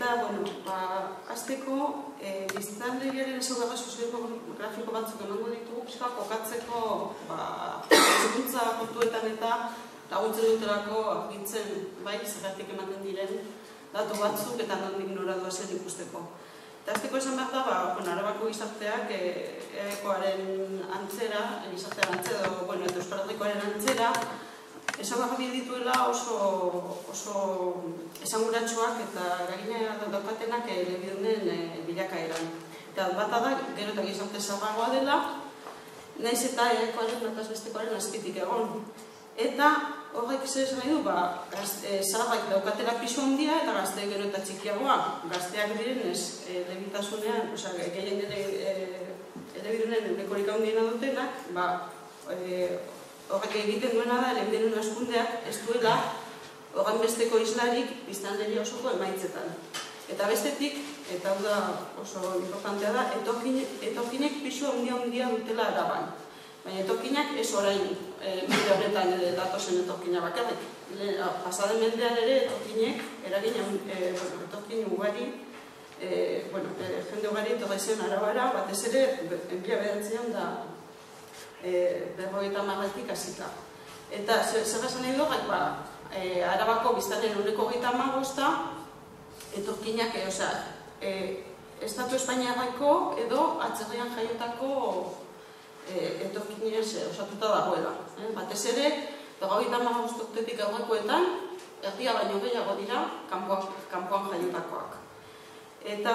Eta, bueno, azteko, biztanleriaren ezaugarri soziografiko batzuk emango ditugu, pixka kokatzeko hizkuntza kontuetan eta laguntzen dutelako argitzen bai zergatik ematen diren datu batzuk eta nondik nora doazen ikusteko. Eta azteko esan behar da, Arabako gizarteak EAEkoaren antzera, gizartearen antzera, eta Euskal Herrikoaren antzera, ezaugarri dituela oso esanguratsuak eta eragina daukatenak elebidunen bilakaeran. Eta bata da, gero eta gizarte zaharragoa dela, nahiz eta EAEkoaren bataz bestekoaren azpitik egon. Eta horrek zer esan nahi du, zaharrak daukatela pisu handia eta gazte gero eta txikiagoa. Gazteak direnez, elebitasunean, gehien elebidunen eurekorik handiena dutenak, horrek egiten duena da, elebidunun askundeak ez duela horren besteko islarik biztanleria osoko emaitzetan. Eta bestetik, eta hau da oso importantea da, etorkinek pisu handia dutela Araban. Baina etorkinak ez orain mende honetan datozen etorkina bakarrik. Pasaden mendean ere etorkinek, etorkin ugari, jende ugari etorri zen Arabara, batez ere, 1900 da 50 hasita. Eta zer esan nahi du, Arabako biztanleen 15% etorkinak, Estatu Espainiarrako edo atzerrian jaiotako etorkinez osatuta dagoela. Batez ere, 50 urtetik aurrekoetan, erdia baino gehiago dira kanpoan jaiotakoak. Eta,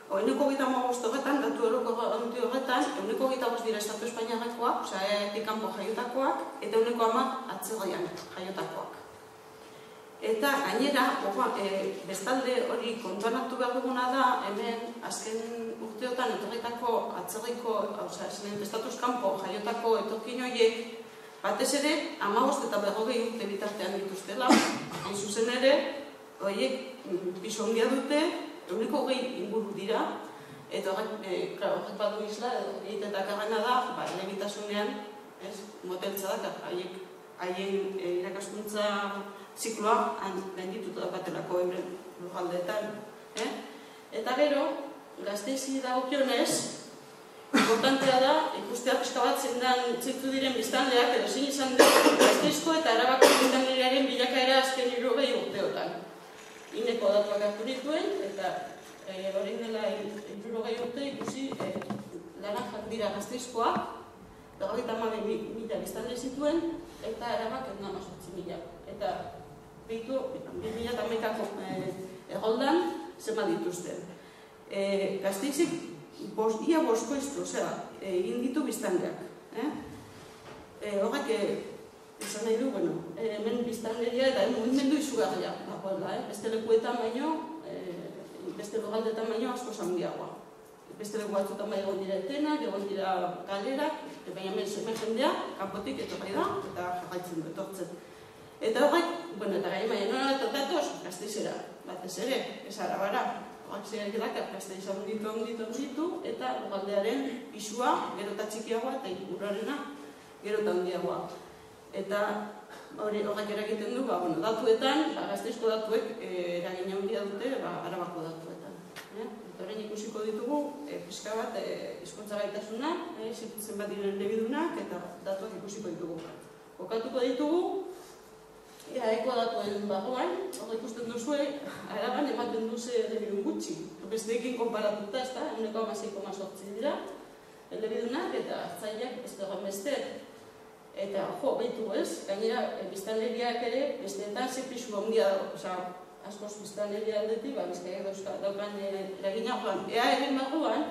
Ehuneko 25 horretan, datu horretan, 25 dira Estatu Espainiarrekoak, EAEtik kanpo jaiotakoak, eta 10% atzerrian jaiotakoak. Eta gainera, bestalde hori kontuan hartu behar duguna da, hemen azken urteotan etorritako atzerriko, Estatuz kanpo jaiotako etorkin horiek, batez ere, 15 eta 40 urte bitartean dituztela, hain zuzen ere, horiek pisu handia dute, 20 inguru dira, eta horrek badu isla, egiten dakarrena da, elebitasunean, moteltza da, haien irakaskuntza zikloa gaindituta daukatelako euren lujaldeetan. Eta gero, Gasteizi dagokionez, importantea da, ikustea pixka bat zeintzuk diren biztanleak, edo zein izan dut, Gasteizko eta Arabako biztanlearen bilakaera azken 60 urteotan. Ineko datuak hartu dituen, eta hori dela 60 urte ikusi laranjak dira Gasteizkoak, 52.000 biztanle zituen, eta Arabak 18.000. Eta 2011ko erroldan zema dituzten. Gasteizik ia boskoiztu, egin ditu biztanleak. Horrek esan nahi du, hemen biztanleria eta mugimendu izugarria dagoela. Beste lekuetan baino, beste lugaldetan baino asko handiagoa. Beste leku batzutan bai egon dira etenak, egon dira galerak, baina hemen jendea, kanpotik etorri da, eta jarraitzen du, etortzen. Eta horrek, eta gai baina nola datoz, Gasteizera, batez ere, ez Arabara. Horrek zerak edakar, Gasteiza onditu, eta lugaldearen pisua gero eta txikiagoa, eta ingurarena gero eta handiagoa. Eta horrek eragiten du, datuetan, Gasteizko datuek eragina handia dute Arabako datuetan. Eta horrein ikusiko ditugu, pixka bat, hizkuntza gaitasuna, zenbat diren elebidunak, eta datuak ikusiko ditugu. Kokatuko ditugu, EAEko datuen barruan, hor ikusten duzue, Araban ematen duze elebidun gutxi. Besteekin konparatuta, 16,8 dira elebidunak, eta hartzaileak beste horren besteet. Eta, behitu ez, gainera, biztanleriak ere, besteetan ze pisu handia dago, askoz biztanleria aldetik, bizkaiak daukan eragina horrean. EAEren barruan,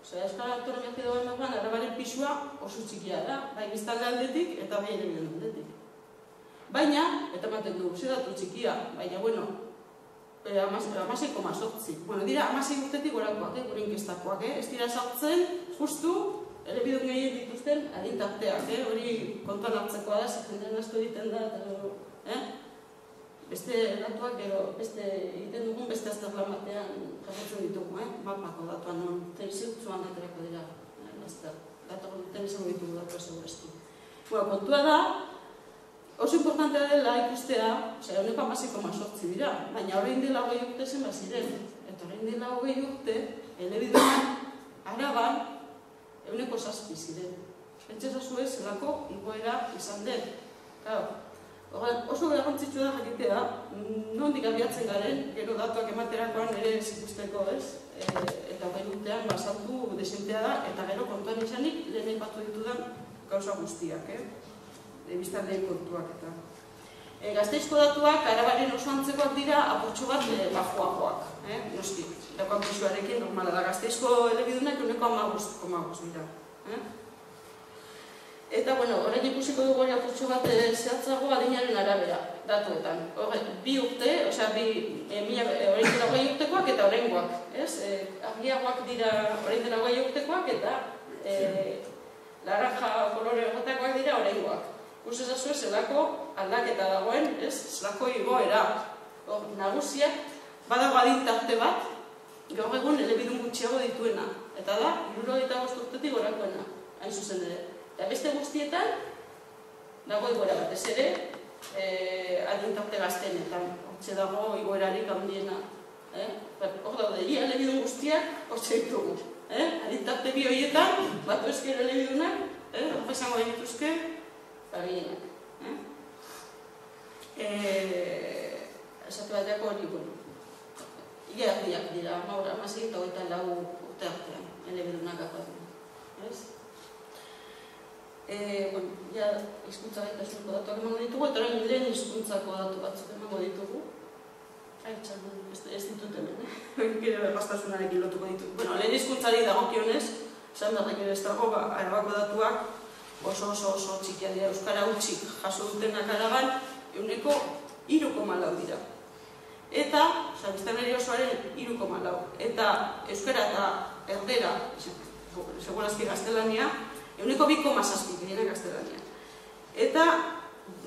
Euskal Autonomia Erkidegoaren barruan, Arabaren pisua oso txikia da, bai biztanle aldetik eta bai elebidun aldetik. Baina, eta ematen du, ze datu txikia, baina, 16,8. Dira, 16 urtetik gorakoak, gure inkestakoak, ez dira sartzen, justu, elebidun gehien dituzten adintarteak, hori kontuan hartzekoa da, jendean asko egiten da, beste datuak, beste egiten dugun, beste azterlan batean jarratzen ditugu, mapako datuan, zirtzuan aterako dira, datuak duten izango ditugu datua segurazki. Kontua da, Oso importantea dela ikustea, eguneko 16,8 dira, baina orain dela 20 urte zen baziren. Eta orain dela 20 urte, elebidunan, Araban, eguneko 7 ziren. Pentsazazu ez, zelako igoera izan den. Oso garrantzitsua da jakitea, nondik abiatzen garen, gero datuak ematerakoan ere zikusteko ez, eta 20 urtean saltu desentea da, eta gero kontuan izanik lehen aipatu ditudan gauza guztiak, biztanleen kontuak eta. Gazteizko datuak Arabaren oso antzekoak dira apurtxo bat bajoagoak, noski. Daukan pisuarekin normala da, Gazteizko elebidunak eguneko 15,5 dira. Eta, orain ikusiko dugu hori apurtxo bat zehatzago adinaren arabera, datuetan. Bi urte, orain dela 20 urtekoak eta oraingoak, ez? Argiagoak dira orain dela 20 urtekoak eta laranja kolore horretakoak dira oraingoak. Ikusezazu zelako aldaketa dagoen, ez? Zelako igoera. Nagusiak badago adintarte bat, gaur egun elebidun gutxiago dituena. Eta da, 75 urtetik gorakoena, hain zuzen ere. Eta beste guztietan, dago igoera batez ere, adintarte gaztenetan. Hortxe dago igoerarik handiena. Hor daude, ia elebidun guztiak, hortxe ditugu. Adintarte bi horietan, batu ezkero elebidunak, hor esango dituzke, gehienak. Esatu bateako hori, ia erdiak dira, amasei eta 24 urte artean, elebidunak apatu. Ja, hizkuntza gaitasuneko datuak emango ditugu, eta orain lehen hizkuntzako datu batzuk emango ditugu. Ez ditut hemen, gero bastasunarekin lotuko ditugu. Lehen hizkuntzari dagokionez, esan berrek ere ez dago, Arabako datuak oso txikia dira, euskara utzik jaso dutenak Araban, eguneko 3,4 dira. Eta, biztanleri osoaren 3,4. Eta euskara eta erdera, segurazki gaztelania, eguneko 2,7 dira gaztelania. Eta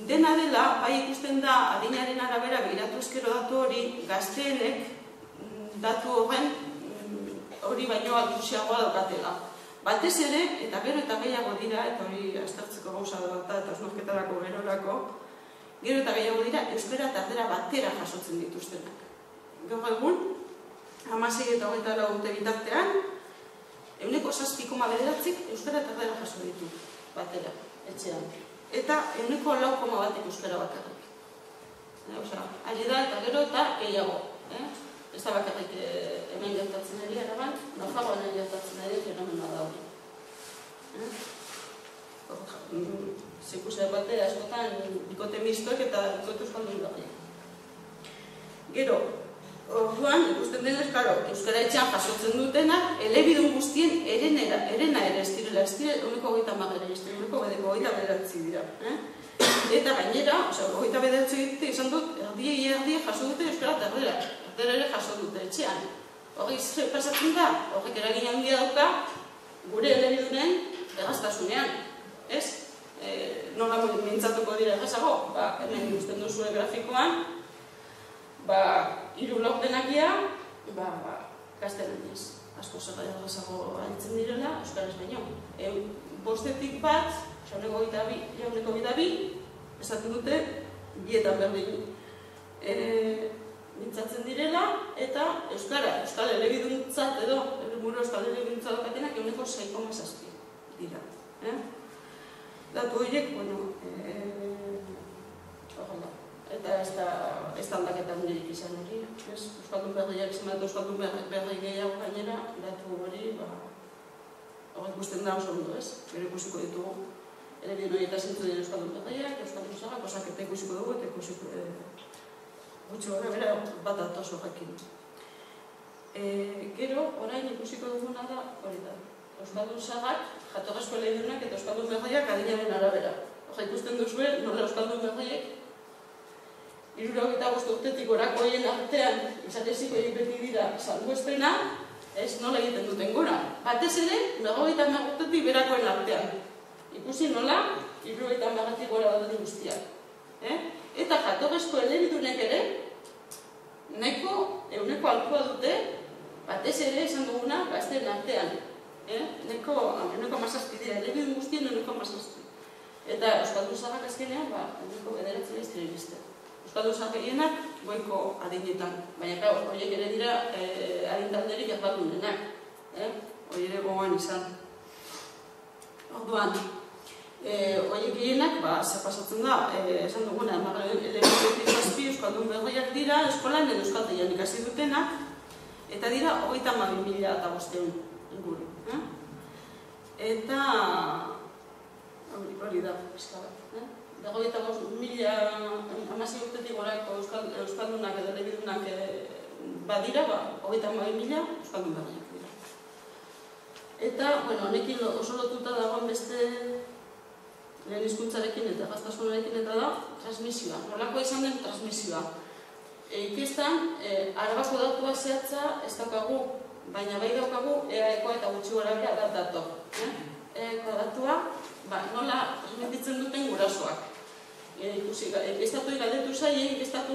dena dela, bai ikusten da adinaren arabera begiratu ezkero datu hori, gazteenek datu horren hori baino altusiagoa daukatela. Batez ere, eta gero eta gehiago dira, eta hori aztertzeko gauza da eta osnorketarako gerorako, gero eta gehiago dira, euskara eta erdera batera jasotzen dituztenak. Gaur egun, 16 eta 24 urte bitartean, eguneko 7,9 euskara eta erdera jaso ditu batera, etxean. Eta eguneko 4,1 euskara bakarrik. Ari da eta gero eta gehiago. Ez da bakarrik hemen gertatzen ari Araban, Nafarroan gertatzen ari fenomenoa da hori. Zikusia batea askotan bikote mistoek eta bikote euskaldun berriak. Gero, orduan, ikusten denez, euskara etxean jasotzen dutenak, elebidun guztien erena ere ez direla, ez dira, eguneko 30 ez dira, eguneko 29 dira. Eta gainera, 29 egite izan dut, erdia jaso dute euskara eta erdera. Erdera ere jaso dute etxean. Hori pasatzen da, horrek eragin handia dauka, gure elebidunen erraztasunean. Ez? Nola mintzatuko dira errazago? Hemen ikusten duzue grafikoan, 3 laurdenakia, gaztelaniaz. Asko zer errazago aritzen direla, euskaraz baino. Bostetik bat, jauneko 22, esaten dute, bietan berdin mintzatzen direla, eta euskal elebiduntzat edo, euskal elebiduntzat dokatenak eguneko 6,7 dira. Datu horiek, eta ez da aldaketa handirik izan hori. Euskaldun berriak izan bat, euskaldun berri gehiago gainera, datu hori, horrek ikusten da oso ondo, ez? Gero ikusiko ditugu. Elebidun hori eta zintu dira euskaldun berriak, euskaldun zagak, osak eta ikusiko dugu, eta ikusiko gutxi horre bera bat atoz horrekin. Gero, orain ikusiko duguna da, hori da. Euskaldun zagak, jatorrezko elebidunak eta euskaldun berriak adinaren arabera. Horra ikusten duzue, nola euskaldun berriak 75 urtetik orakoien artean izatezik beti dira salbuespena, ez nola egiten duten gora. Batez ere, 50 urtetik berakoen artean. Ikusi nola, 70 urtetik gora dauden guztiak. Eta jatorrezko elebidunek ere, eguneko altua dute, batez ere esan duguna gazteen artean. Eguneko 17 dira, elebidun guztien eguneko 17. Eta euskaldun zaharrak azkenean, ehuneko 9 ez dira iristen. Euskaldun zahar gehienak goiko adinetan, baina horiek ere dira adintalderik erbaldunenak. Hori ere gogoan izan. Orduan, horiek gehienak, zer pasatzen da, esan duguna, elementuetik zazpi euskaldun berriak dira, eskolan edo euskaltegian ikasi dutenak, eta dira 32.500 inguru. Eta hori da, pizka bat. 25.000 hamasei urtetik gorako euskaldunak edo elebidunak badira, 32.000 euskaldun berriak dira. Eta, honekin oso lotuta dagoen beste lehen hizkuntzarekin eta gaztasunarekin eta da transmisioa. Nolakoa izan den transmisioa. Inkestan, Arabako datua zehatza ez daukagu, baina bai daukagu EAEkoa eta gutxi gorabehera bat dator. EAEkoa datua, nola transmititzen duten gurasoak. Inkestatu galdetu zaie, inkestatu,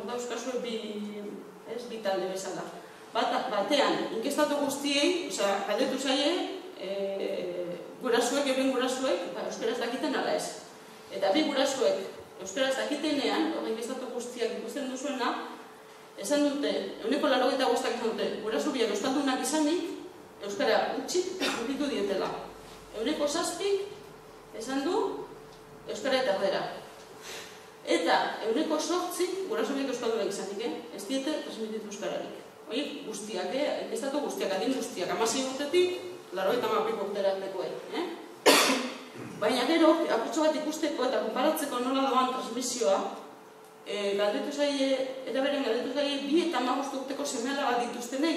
dauzkazue bi talde bezala. Batean, inkestatu guztiei, galdetu zaie, gurasuek, euren gurasuek, euskaraz dakiten ala ez. Eta bi gurasuek euskaraz dakitenean, inkestatu guztiak ikusten duzuena, esan dute, 95% esan dute, gurasu biak euskaldunak izanik, euskara utxik ditu dietela. 7% esan du, euskara eta erdera. Eta 8% gurasu biak euskaldunak izanik, ez diete transmititu euskararik. Horiek guztiak, inkestatu guztiak, adin guztiak, 16 urtetik, 90 urtera artekoei. Baina gero, apurtxo bat ikusteko eta konparatzeko nola doan transmisioa, galdetu zaie, eraberen galdetu zaie, 2 eta 15 urteko seme-alaba bat dituztenei,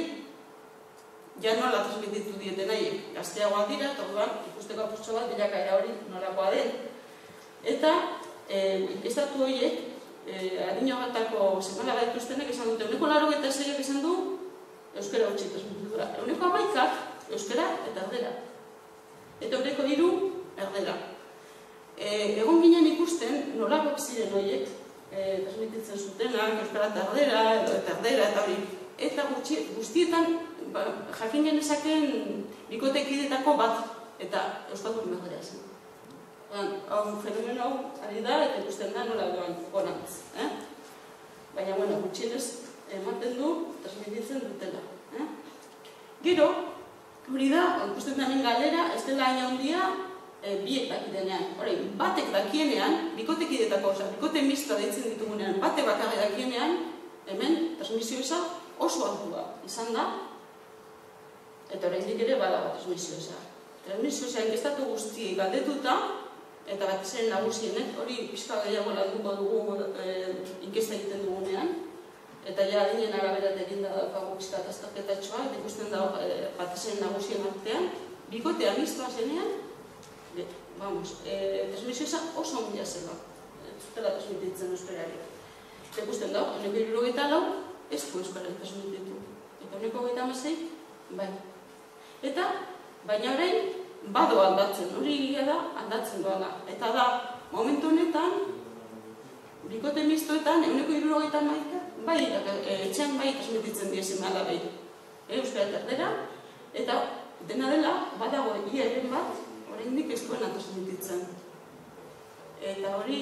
ja nola transmititu dietenei, gazteagoak dira, eta orduan ikusteko apurtxo bat bilakaera hori nolakoa den. Eta, inkestatu horiek, adino batako seme-alaba dituztenek esan dute, 96 esan du, euskara utzi transmititura. 11 euskara eta erdera. Eta 3 erdera. Egon ginen ikusten, nolakoak ziren horiek, transmititzen zutenak, euskara eta erdera, eta hori. Eta guztietan, jakin genezaken bikotekidetako bat, eta euskaldun erdera zen. Fenomeno hau ari da, eta ikusten da nola doan gonantz. Baina, gutxienez, ematen du, transmititzen dutela. Gero, hori da, ikusten da galera, ez dela hain handia, biek dakitenean. Batek dakienean, bikotekidetako, bikote misto deitzen ditugunean, bate bakarri dakienean, hemen, transmisio eza oso altua izan da, eta oraindik ere badago transmisio eza. Transmisio eza inkestatu guztiei galdetuta, eta bat zen nagusienek, hori pixka gehiago landuko dugu inkesta egiten dugunean, eta ja adinen araberat egin da daukagu pixka azterketatxoa, eta ikusten da bat zen nagusien artean, bikotea mistoa zenean, transmisio eza oso ondia zela, zutela transmititzen euskarari. Eta ikusten da, 174 ez du euskarari transmititu, eta 156, bai. Eta, baina orain, bado aldatzen, hori gila da, aldatzen doala. Eta da, momentu honetan, bikote mistoetan, 170 bai, etxean bai transmititzen diezime alabai. Euskara eta erdera, eta dena dela, badago egiaren bat, oraindik ez duena transmititzen. Eta hori,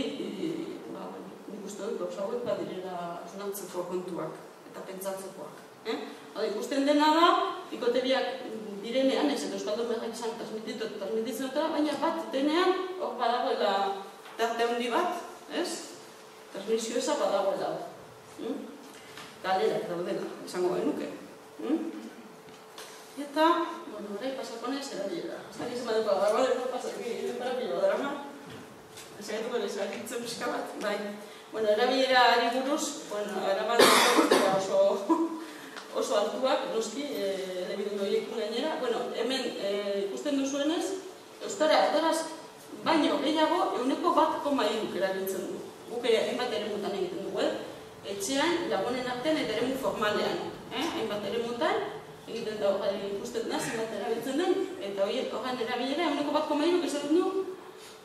nik uste dut, gauza hauek badirela sunantzeko kontuak, eta pentsatzekoak. Ikusten dena da, bikote biak direnean, ez eta euskaldun berrak izan transmititzen dutela, baina bat denean, hor badagoela tarte handi bat, ez? Transmisio eza badagoela. Galera, daudela, esango genuke. Eta, horrei pasakonez, erabilera. Ez da gizema duko, gara pasaki, para pilodrama. Ez egituko lezakitzen pixka bat, bai. Erabilera ari buruz, erabilera oso altuak, noski, elebidun horiekin gainera. Hemen ikusten duzuenez, euskara erdaraz baino gehiago 1,3 erabiltzen du. Guk hainbat eremutan egiten dugu, etxean, lagunen artean eta eremu formalean. Hainbat eremutan egiten da ikusten da, zenbat erabiltzen den, eta horren erabilera 1,3 esaten du,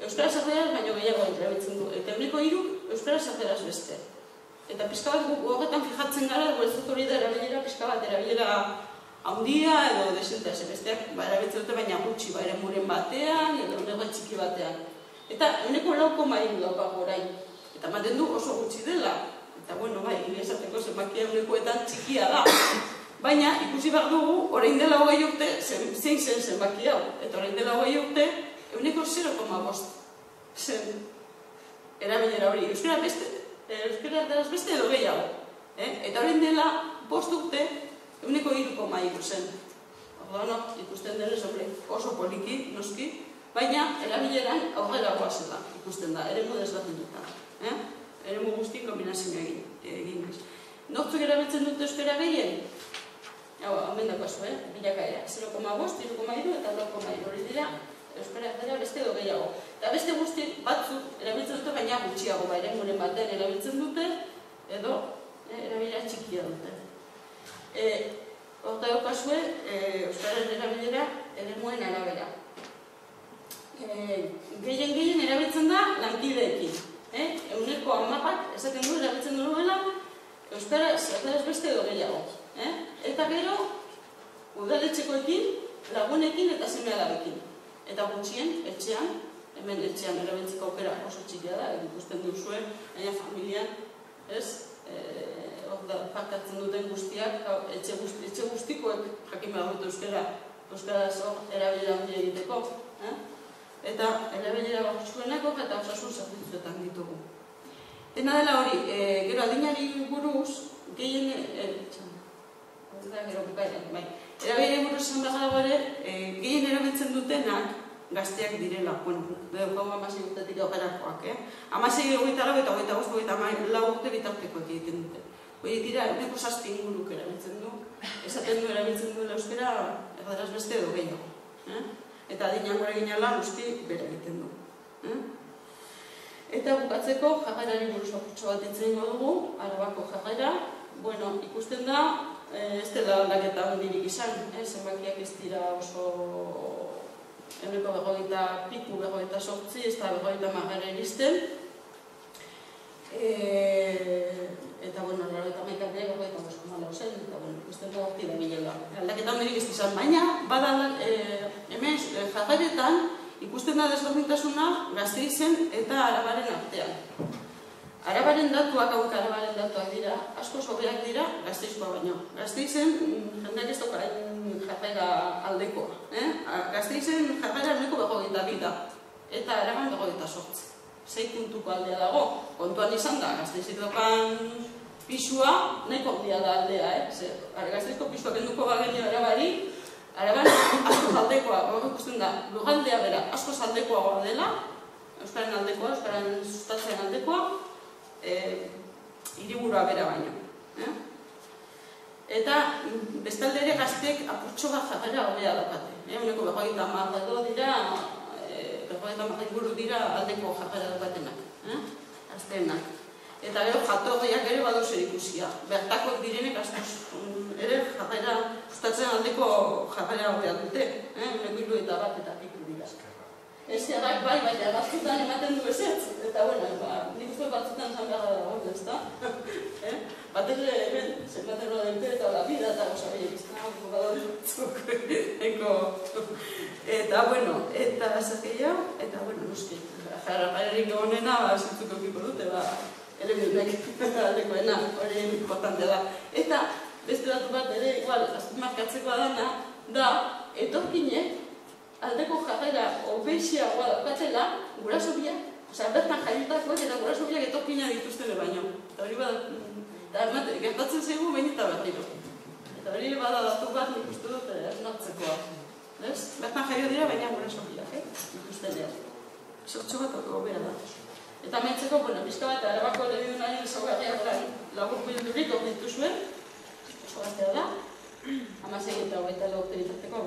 euskara zerderaz baino gehiago erabiltzen du, eta 1,3 euskara zerderaz beste. Eta pixka bat horretan fijatzen gara, ez dut hori da erabilera, pixka bat erabilera handia edo desenta, besteak erabiltzen dute baina gutxi, eremuren batean edo nire txiki batean. Eta 0,3 daukago orain. Eta ematen du oso gutxi dela. Eta, bueno, bai, esateko zenbakia 100etan txikia da. Baina, ikusi behar dugu, orain dela 20 urte, zein zen zenbaki hau. Eta orain dela 20 urte, 0,5 zen erabilera hori. Euskara beste edo gehiago. Eta orain dela 5 urte, 0,3 zen. Orduan, ikusten denez, oso poliki, noski, baina erabileran aurrera goazela ikusten da, eremu desberdinetan. Eremu guzti kombinazioa egin. Nortzuk erabiltzen dute euskara gehien? Hau, hemen dagoazu, bilakaera. 0,5, 0,3 eta 0,3 hori dira euskara dira beste edo gehiago. Eta beste guzti batzuk erabiltzen dute, baina gutxiago, eremuren batean erabiltzen dute, edo erabilera txikia dute. Horta daukazue, euskararen erabilera eremuen arabera. Gehien erabiltzen da lankideekin. 10% esaten du erabiltzen duela euskara zertaraz beste edo gehiago. Eta gero, udaletxekoekin, lagunekin eta seme-alabekin. Eta gutxien, etxean, hemen etxean erabiltzeko aukera oso txikia da, ikusten duzuen, baina familian, faktatzen duten guztiak, etxe guztikoek jakin behar dut euskaraz erabilera handi egiteko. Eta erabilera guztuenako eta osasun zerbitzuetan ditugu. Dena dela hori, gero adinari buruz, gehien... Erabilera buruz esan behar dago ere, gehien erabiltzen dutenak gazteak direla. Daukagu 16 urtetik aurrerakoak. 16, 24 eta 25, 24 urte bitartekoak egiten dute. Hori dira, 7 inguruk erabiltzen du. Esaten du erabiltzen duela euskara, erdaraz beste edo gehiago. Eta adinak gure ginala, guzti bere egiten du. Eta bukatzeko, jarraerari buruz apurtxo bat entzen dugu, Arabako jarraera. Bueno, ikusten da, ez dela aldaketa handirik izan, zenbakiak ez dira oso ehuneko 40 piku, 48, ez da 50 iristen. Eta, bueno, 90 45 zen, eta, bueno, ikusten da horti da bilela. Aldaketa handirik ez izan, baina, bada hemen jarrairetan ikusten da desberdintasuna Gasteizen eta Arabaren artean. Arabaren datuak, hauek Arabaren datuak dira, asko sobeak dira Gasteizkoa baino. Gasteizen jendeak ez doka jarraera aldekoa. Gasteizen jarraera 42 da, eta Araban 28. 6 puntuko aldea dago. Kontuan izan da, Gasteizik dokan pisua nahiko handia da aldea. Gasteizko pisua kenduko bagenio Arabari, Araban asko aldekoa, hori ikusten da, lugaldea bera asko aldekoa dela, euskaren aldekoa, euskaren sustatzean aldekoa, hiriburua bera baino. Eta bestalde ere gaztek apurtxo bat jarrera hobea daukate. Uneko 50 edo dira, 50 inguru dira aldeko jarrera daukatenak, gazteenak. Eta gero jatorriak ere badu zer ikusia. Bertakoak direnek askoz ere jarrera sustatzen aldeko jarrera hobea dute. Uneko 71 eta piku dira. Ez jarrak bai, baina batzutan ematen du ezetz. Eta, bueno, nik uste batzutan zan behar da hori, ez da? Batez hemen, zenbaten hori dute eta la vida eta goza behar izan, hori badau dutzuk. Eta, bueno, eta zakeia, eta, bueno, noski, jarrarik honena, zintzuk okiko dute, elementunek aldekoena, hori importante da. Eta, beste datu bat ere, igual, azpimarkatzekoa dana, da, etorkinek, aldeko jarrera obesiagoa daukatela, guraso biak, bertan jaiotakoak eta guraso biak etorkina dituztele baino. Eta hori bada, gertatzen zaigu behin eta berriro. Eta hori bada datu bat nik uste dut esnartzekoa. Bertan jaio dira, baina guraso biak, dituztelean. Sortxo bat hobera da. Eta metzeko, bizka bat, Arabako elebidunaren ezaugarriak labur bildurik hor dituzuen, oso gaztea da, 16 eta 24 urte bitartekoa,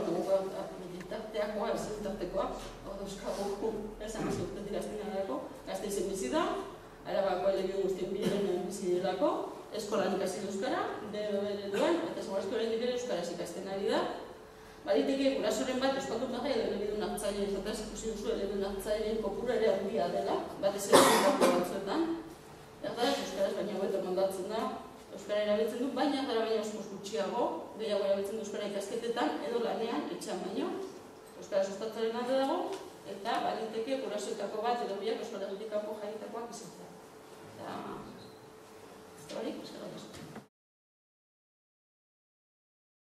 bitarteakoa, ez bitartekoa, hor dauzkagu, ez 16 urte diraztinarako, Gasteizen bizi da, Arabako elebidun guztien biren bizi delako, eskolan ikasi euskara, DBR-duan, eta segurazko horrein dira euskaraz ikasten ari da. Bariteke, gurasoren bat, euskaldun bagai elebidun hartzaile, ezataz ikusi duzu elebidun hartzaileen kopura ere handia dela, batez ere batzuetan. Erdaraz, euskaraz baina hobeto mandatzen da, euskara erabiltzen du, baina gara baina oskoz gutxiago, gehiago erabiltzen du euskara ikasketetan, edo lanean, etxean baino. Euskara sustatzaren alde dago, eta baliteke gurasoetako bat edo biak eskola kanpo jarritakoak izatea.